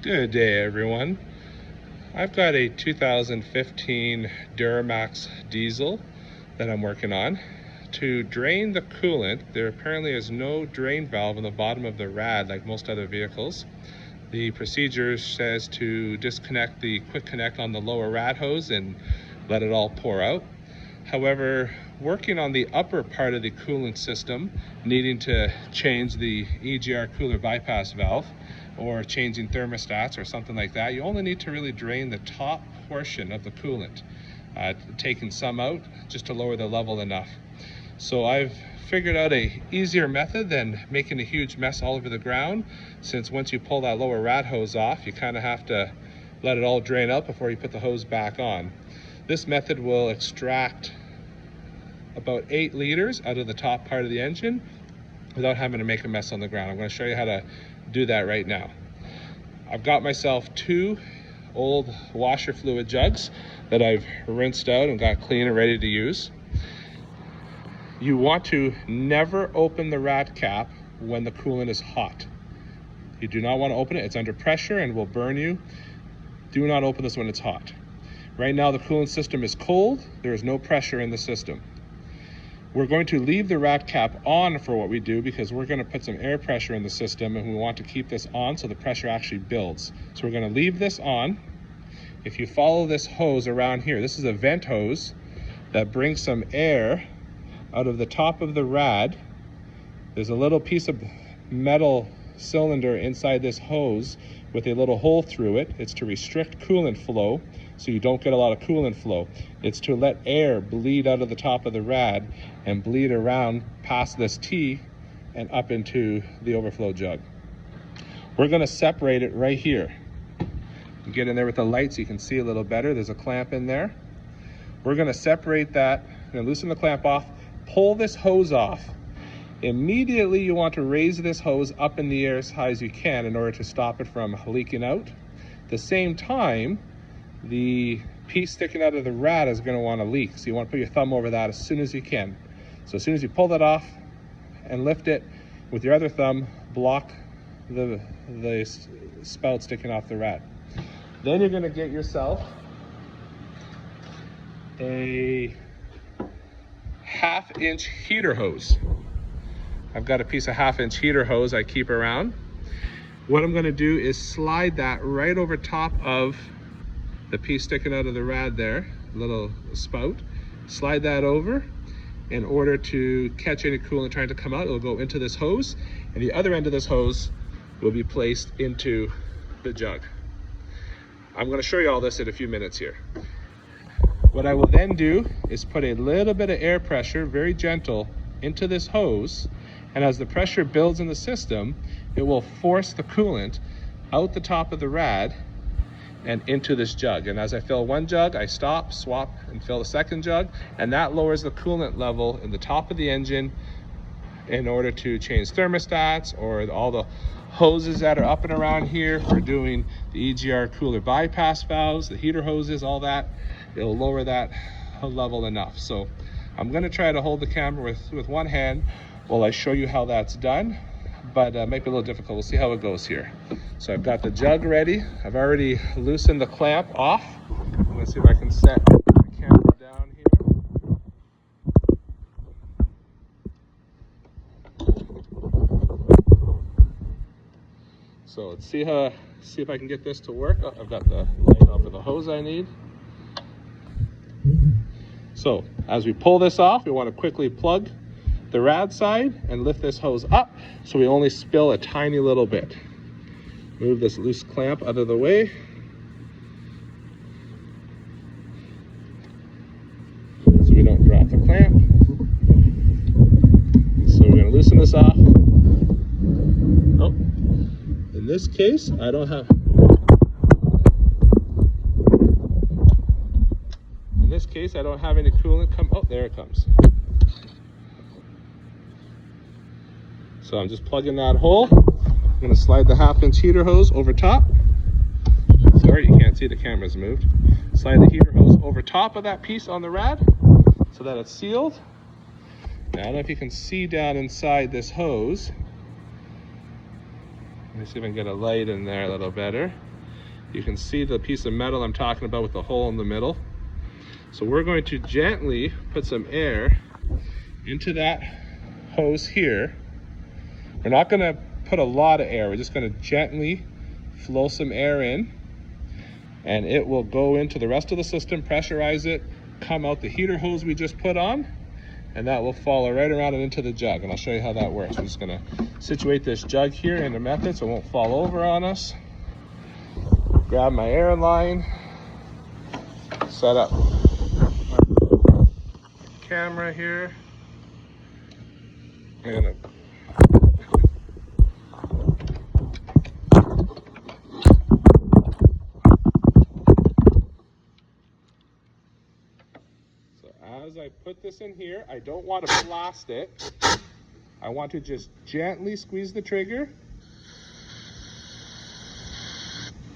Good day, everyone. I've got a 2015 Duramax diesel that I'm working on. To drain the coolant, there apparently is no drain valve on the bottom of the rad like most other vehicles. The procedure says to disconnect the quick connect on the lower rad hose and let it all pour out. However, working on the upper part of the coolant system, needing to change the EGR Cooler bypass valve or changing thermostats or something like that, you only need to really drain the top portion of the coolant, taking some out just to lower the level enough. So I've figured out a easier method than making a huge mess all over the ground, since once you pull that lower rad hose off, you kind of have to let it all drain out before you put the hose back on. This method will extract about 8 liters out of the top part of the engine without having to make a mess on the ground. I'm going to show you how to do that right now. I've got myself 2 old washer fluid jugs that I've rinsed out and got clean and ready to use. You want to never open the rad cap when the coolant is hot. You do not want to open it. It's under pressure and will burn you. Do not open this when it's hot. Right now the coolant system is cold. There is no pressure in the system. We're going to leave the rad cap on for what we do, because we're going to put some air pressure in the system and we want to keep this on so the pressure actually builds. So we're going to leave this on. If you follow this hose around here, this is a vent hose that brings some air out of the top of the rad. There's a little piece of metal cylinder inside this hose with a little hole through it. It's to restrict coolant flow so you don't get a lot of coolant flow. It's to let air bleed out of the top of the rad and bleed around past this T and up into the overflow jug. We're going to separate it right here. Get in there with the light so you can see a little better. There's a clamp in there. We're going to separate that. I'm going to loosen the clamp off, pull this hose off. Immediately you want to raise this hose up in the air as high as you can in order to stop it from leaking out. At the same time, the piece sticking out of the rad is going to want to leak, so you want to put your thumb over that as soon as you can. So as soon as you pull that off and lift it with your other thumb, block the spout sticking off the rad. Then you're going to get yourself a 1/2 inch heater hose. I've got a piece of 1/2 inch heater hose I keep around. What I'm going to do is slide that right over top of the piece sticking out of the rad there, little spout. Slide that over in order to catch any coolant trying to come out. It'll go into this hose, and the other end of this hose will be placed into the jug. I'm going to show you all this in a few minutes here. What I will then do is put a little bit of air pressure, very gentle, into this hose, and as the pressure builds in the system, it will force the coolant out the top of the rad and into this jug. And as I fill one jug, I stop, swap, and fill the second jug, and that lowers the coolant level in the top of the engine in order to change thermostats or all the hoses that are up and around here for doing the EGR Cooler bypass valves, the heater hoses, all that. It'll lower that level enough. So I'm going to try to hold the camera with one hand while I show you how that's done, but it might be a little difficult. We'll see how it goes here. So I've got the jug ready. I've already loosened the clamp off. I'm going to see if I can set the camera down here. So let's see if I can get this to work. Oh, I've got the light over the hose I need. So as we pull this off, we want to quickly plug the rad side and lift this hose up so we only spill a tiny little bit. Move this loose clamp out of the way. So we don't drop the clamp. So we're going to loosen this off. Oh, in this case, I don't have... In this case, I don't have any coolant come... Oh, there it comes. So I'm just plugging that hole. I'm going to slide the 1/2 inch heater hose over top. Sorry, you can't see, the camera's moved. Slide the heater hose over top of that piece on the rad so that it's sealed. Now, I don't know if you can see down inside this hose. Let me see if I can get a light in there a little better. You can see the piece of metal I'm talking about with the hole in the middle. So we're going to gently put some air into that hose here. We're not going to put a lot of air. We're just going to gently flow some air in, and it will go into the rest of the system, pressurize it, come out the heater hose we just put on, and that will follow right around and into the jug. And I'll show you how that works. We're just going to situate this jug here in the method so it won't fall over on us. Grab my air line, set up my camera here. And so as I put this in here, I don't want to blast it. I want to just gently squeeze the trigger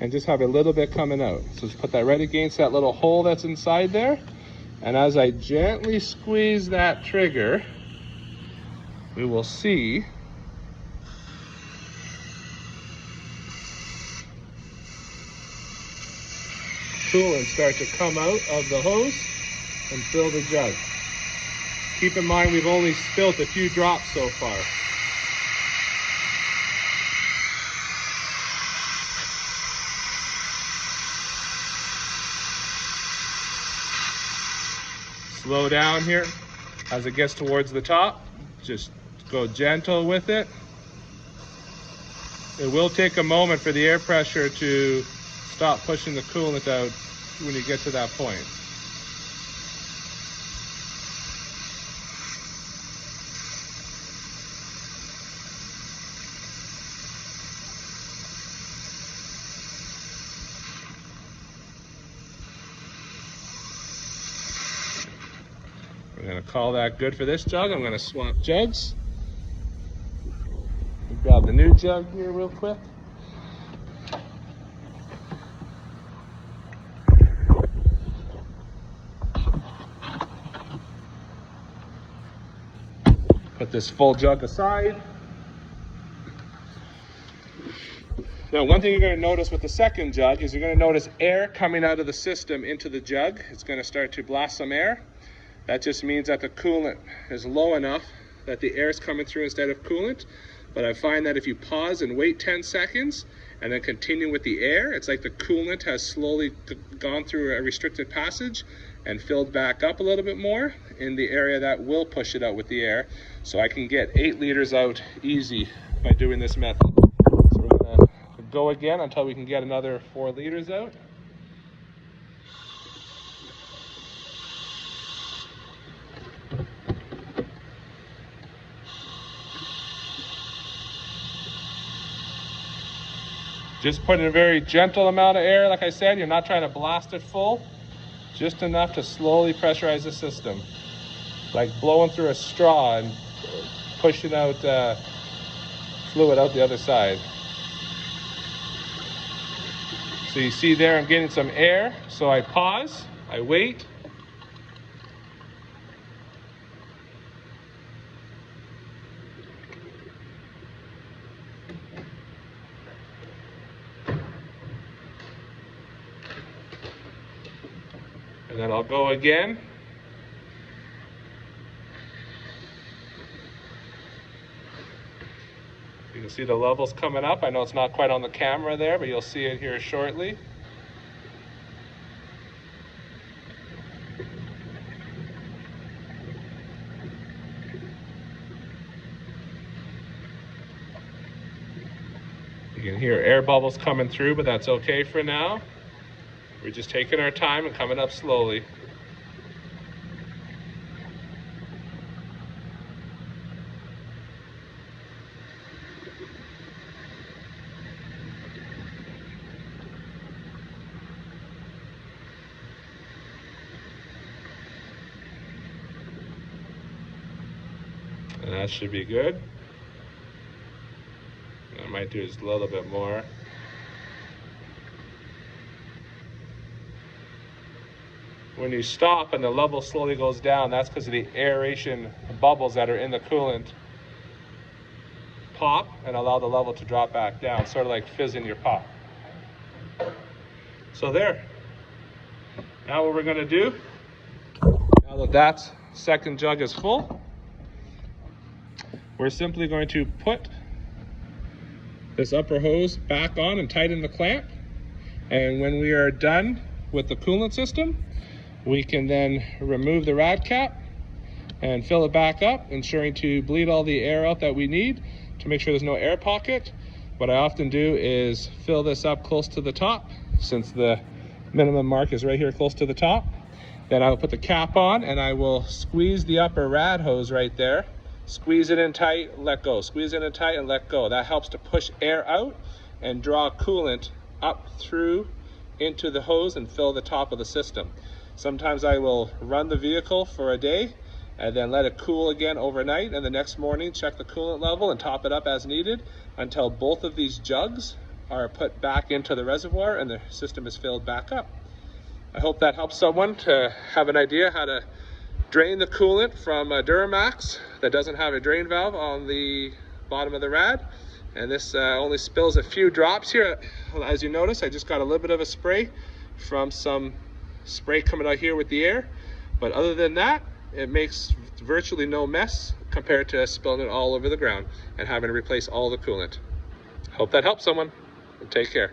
and just have a little bit coming out. So just put that right against that little hole that's inside there. And as I gently squeeze that trigger, we will see coolant start to come out of the hose and fill the jug. Keep in mind we've only spilt a few drops so far. Slow down here as it gets towards the top. Just go gentle with it. It will take a moment for the air pressure to stop pushing the coolant out when you get to that point. We're going to call that good for this jug. I'm going to swap jugs. Grab the new jug here real quick. Put this full jug aside. Now, one thing you're going to notice with the second jug is you're going to notice air coming out of the system into the jug. It's going to start to blast some air. That just means that the coolant is low enough that the air is coming through instead of coolant. But I find that if you pause and wait 10 seconds and then continue with the air, it's like the coolant has slowly gone through a restricted passage and filled back up a little bit more in the area that will push it out with the air. So I can get 8 liters out easy by doing this method. So we're going to go again until we can get another 4 liters out. Just put in a very gentle amount of air. Like I said, you're not trying to blast it full, just enough to slowly pressurize the system. Like blowing through a straw and pushing out fluid out the other side. So you see there I'm getting some air, so I pause, I wait. And then I'll go again. You can see the levels coming up. I know it's not quite on the camera there, but you'll see it here shortly. You can hear air bubbles coming through, but that's okay for now. We're just taking our time and coming up slowly. And that should be good. I might do just a little bit more. When you stop and the level slowly goes down, that's because of the aeration bubbles that are in the coolant pop and allow the level to drop back down, sort of like fizzing your pop. So there. Now what we're going to do, now that that second jug is full, we're simply going to put this upper hose back on and tighten the clamp. And when we are done with the coolant system, we can then remove the rad cap and fill it back up, ensuring to bleed all the air out that we need to make sure there's no air pocket. What I often do is fill this up close to the top, since the minimum mark is right here close to the top. Then I will put the cap on and I will squeeze the upper rad hose right there. Squeeze it in tight, let go. Squeeze it in tight and let go. That helps to push air out and draw coolant up through into the hose and fill the top of the system. Sometimes I will run the vehicle for a day and then let it cool again overnight, and the next morning check the coolant level and top it up as needed until both of these jugs are put back into the reservoir and the system is filled back up. I hope that helps someone to have an idea how to drain the coolant from a Duramax that doesn't have a drain valve on the bottom of the rad. And this only spills a few drops here. As you notice, I just got a little bit of a spray from some spray coming out here with the air. But other than that, it makes virtually no mess compared to spilling it all over the ground and having to replace all the coolant. Hope that helps someone. Take care.